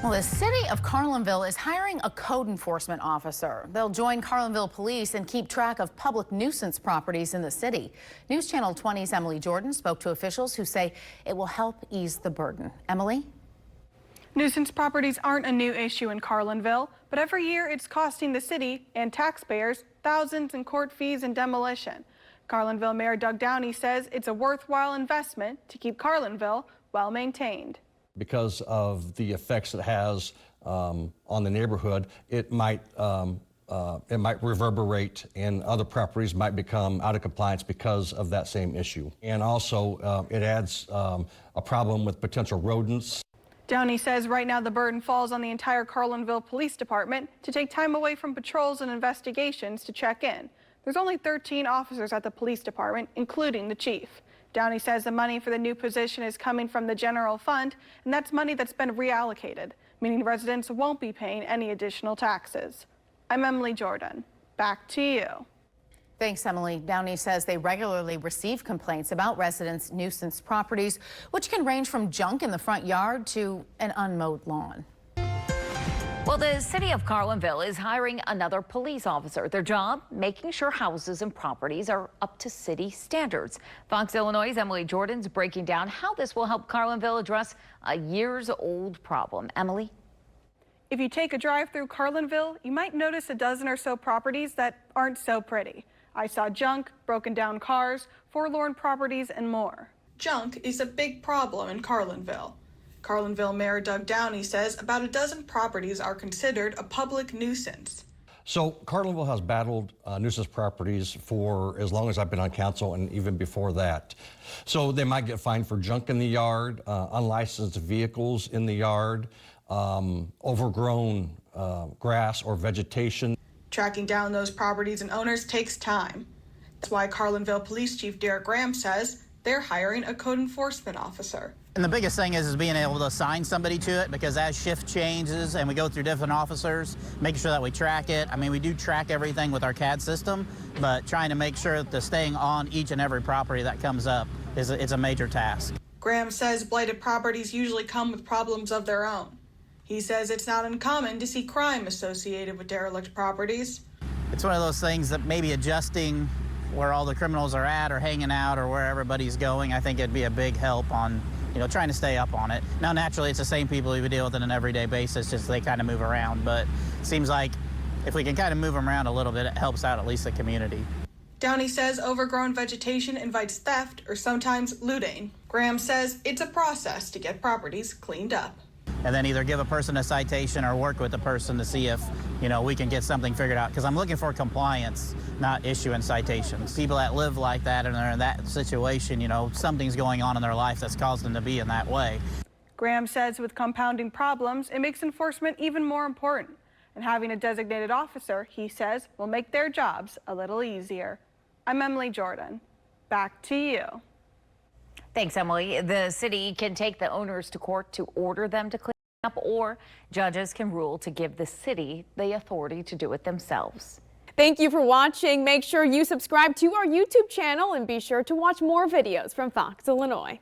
Well, the city of Carlinville is hiring a code enforcement officer. They'll join Carlinville police and keep track of public nuisance properties in the city. News Channel 20's Emily Jordan spoke to officials who say it will help ease the burden. Emily? Nuisance properties aren't a new issue in Carlinville, but every year it's costing the city and taxpayers thousands in court fees and demolition. Carlinville Mayor Doug Downey says it's a worthwhile investment to keep Carlinville well maintained. Because of the effects it has on the neighborhood, it might reverberate, and other properties might become out of compliance because of that same issue. And also, it adds a problem with potential rodents. Downey says right now the burden falls on the entire Carlinville Police Department to take time away from patrols and investigations to check in. There's only 13 officers at the police department, including the chief. Downey says the money for the new position is coming from the general fund, and that's money that's been reallocated, meaning residents won't be paying any additional taxes. I'm Emily Jordan. Back to you. Thanks, Emily. Downey says they regularly receive complaints about residents' nuisance properties, which can range from junk in the front yard to an unmowed lawn. Well, the city of Carlinville is hiring another police officer. Their job, making sure houses and properties are up to city standards. Fox Illinois' Emily Jordan's breaking down how this will help Carlinville address a years-old problem. Emily? If you take a drive through Carlinville, you might notice a dozen or so properties that aren't so pretty. I saw junk, broken down cars, forlorn properties, and more. Junk is a big problem in Carlinville. Carlinville Mayor Doug Downey says about a dozen properties are considered a public nuisance. So Carlinville has battled nuisance properties for as long as I've been on council, and even before that. So they might get fined for junk in the yard, unlicensed vehicles in the yard, overgrown grass or vegetation. Tracking down those properties and owners takes time. That's why Carlinville Police Chief Derek Graham says they're hiring a code enforcement officer. And the biggest thing is being able to assign somebody to it, because as shift changes and we go through different officers, making sure that we track it. I mean, we do track everything with our CAD system, but trying to make sure that staying on each and every property that comes up is a major task. Graham says blighted properties usually come with problems of their own. He says it's not uncommon to see crime associated with derelict properties. It's one of those things that maybe adjusting where all the criminals are at or hanging out or where everybody's going, I think it'd be a big help on trying to stay up on it. Now, naturally, it's the same people we would deal with on an everyday basis, just they kind of move around. But it seems like if we can kind of move them around a little bit, it helps out at least the community. Downey says overgrown vegetation invites theft or sometimes looting. Graham says it's a process to get properties cleaned up. And then either give a person a citation or work with the person to see if, we can get something figured out. Because I'm looking for compliance, not issuing citations. People that live like that and are in that situation, something's going on in their life that's caused them to be in that way. Graham says with compounding problems, it makes enforcement even more important. And having a designated officer, he says, will make their jobs a little easier. I'm Emily Jordan. Back to you. Thanks, Emily. The city can take the owners to court to order them to clean up, or judges can rule to give the city the authority to do it themselves. Thank you for watching. Make sure you subscribe to our YouTube channel and be sure to watch more videos from Fox Illinois.